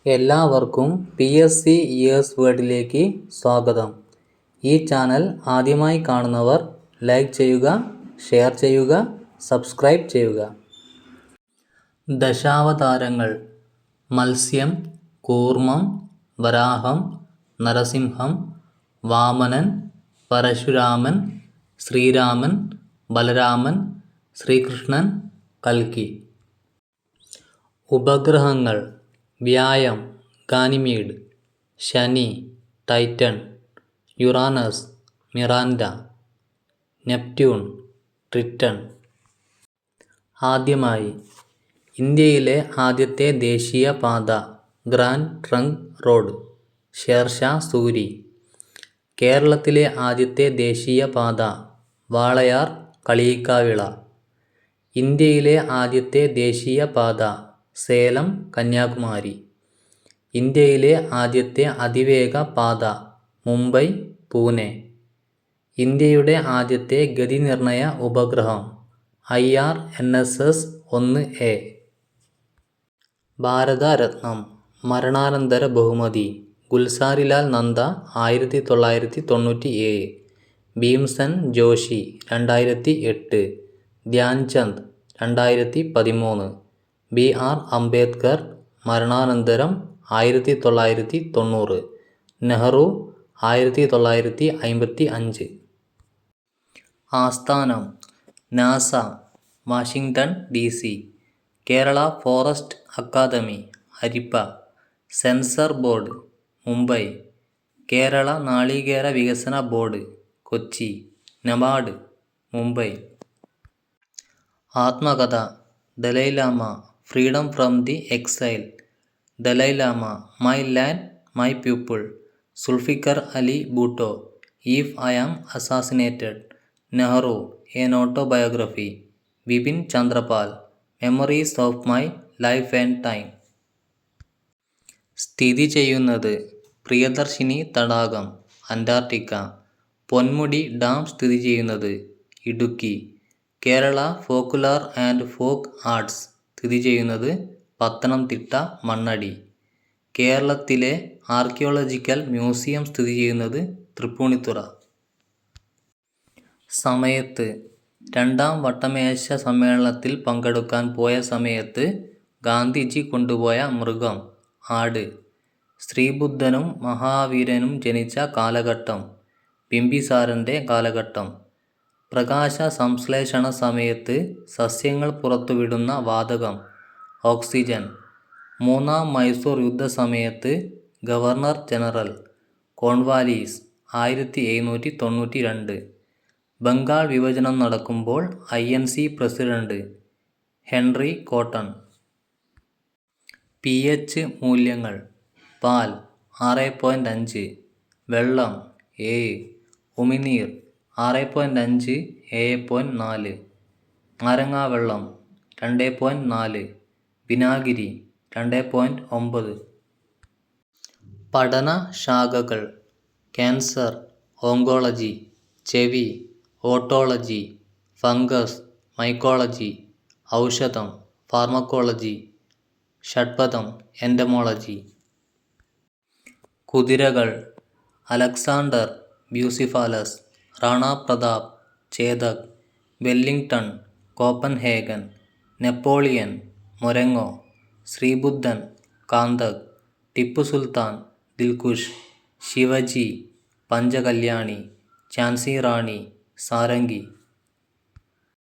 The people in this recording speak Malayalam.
എല്ലാവർക്കും PSC ഇയേഴ്സ് വേർഡിലേക്ക് സ്വാഗതം. ഈ ചാനൽ ആദ്യമായി കാണുന്നവർ ലൈക്ക് ചെയ്യുക, ഷെയർ ചെയ്യുക, സബ്സ്ക്രൈബ് ചെയ്യുക. ദശാവതാരങ്ങൾ: മത്സ്യം, കൂർമ്മം, വരാഹം, നരസിംഹം, വാമനൻ, പരശുരാമൻ, ശ്രീരാമൻ, ബലരാമൻ, ശ്രീകൃഷ്ണൻ, കൽക്കി. ഉപഗ്രഹങ്ങൾ: വ്യായം, Ganymede, Shani, Titan, Uranus, Miranda, Neptune, Triton. ആദ്യമായി, ഇന്ത്യയിലെ ആദ്യത്തെ ദേശീയ പാത Grand Trunk Road, Sher Shah Suri. കേരളത്തിലെ ആദ്യത്തെ ദേശീയ പാത വാളയാർ കളിയിക്കാവിള. ഇന്ത്യയിലെ ആദ്യത്തെ ദേശീയ പാത സേലം കന്യാകുമാരി. ഇന്ത്യയിലെ ആദ്യത്തെ അതിവേഗ പാത മുംബൈ പൂനെ. ഇന്ത്യയുടെ ആദ്യത്തെ ഗതിനിർണയ ഉപഗ്രഹം IRNSS-1A. ഭാരതരത്നം മരണാനന്തര ബഹുമതി ഗുൽസാരിലാൽ നന്ദ 1997. ഭീംസെൻ ജോഷി 2008. ധ്യാൻചന്ദ് 2013. BR അംബേദ്കർ മരണാനന്തരം 1990. നെഹ്റു 1955. ആസ്ഥാനം NASA, Washington DC. Kerala forest academy, Arippa. Censor board, Mumbai. Kerala നാളികേര വികസന ബോർഡ്, കൊച്ചി. നബാർഡ്, മുംബൈ. ആത്മകഥ Dalai Lama, freedom from the exile. Dalai Lama, my land my people. Zulfikar Ali Bhutto, if I am assassinated. Nehru, an autobiography. Bipin Chandrapal, memories of my life and time. സ്ഥിതി ചെയ്യുന്നത്: പ്രിയദർശിനി തടാകം, അന്റാർട്ടിക്ക. പൊന്മുടി ഡാം സ്ഥിതി ചെയ്യുന്നത്: Idukki. Kerala folklore and folk arts സ്ഥിതി ചെയ്യുന്നത്: പത്തനംതിട്ട മണ്ണടി. കേരളത്തിലെ ആർക്കിയോളജിക്കൽ മ്യൂസിയം സ്ഥിതി ചെയ്യുന്നത്: തൃപ്പൂണിത്തുറ. സമയത്ത്: രണ്ടാം വട്ടമേശ സമ്മേളനത്തിൽ പങ്കെടുക്കാൻ പോയ സമയത്ത് ഗാന്ധിജി കൊണ്ടുപോയ മൃഗം ആട്. ശ്രീബുദ്ധനും മഹാവീരനും ജനിച്ച കാലഘട്ടം ബിംബിസാരൻ്റെ കാലഘട്ടം. പ്രകാശ സംശ്ലേഷണ സമയത്ത് സസ്യങ്ങൾ പുറത്തുവിടുന്ന വാതകം ഓക്സിജൻ. മൂന്നാം മൈസൂർ യുദ്ധസമയത്ത് ഗവർണർ ജനറൽ കോൺവാലീസ് 1792. ബംഗാൾ വിഭജനം നടക്കുമ്പോൾ INC president Henry Cotton. pH മൂല്യങ്ങൾ: പാൽ 6.5, വെള്ളം 7, ഉമിനീർ 6.5 7.4, നാരങ്ങാവെള്ളം 2.4, വിനാഗിരി 2.9. പഠന ശാഖകൾ: ക്യാൻസർ, ഓങ്കോളജി. ചെവി, ഓട്ടോളജി. Fungus, mycology. ഔഷധം, ഫാർമക്കോളജി. ഷഡ്പദം, എൻഡമോളജി. കുതിരകൾ: Alexander Bucephalus, Rana Pratap, Chetak. Wellington, Copenhagen. Napoleon, Marengo. ശ്രീബുദ്ധൻ, കാന്തക്. ടിപ്പു സുൽത്താൻ, ദിൽഖുഷ്. ശിവജി, പഞ്ചകല്യാണി. ഝാൻസി റാണി, സാരംഗി.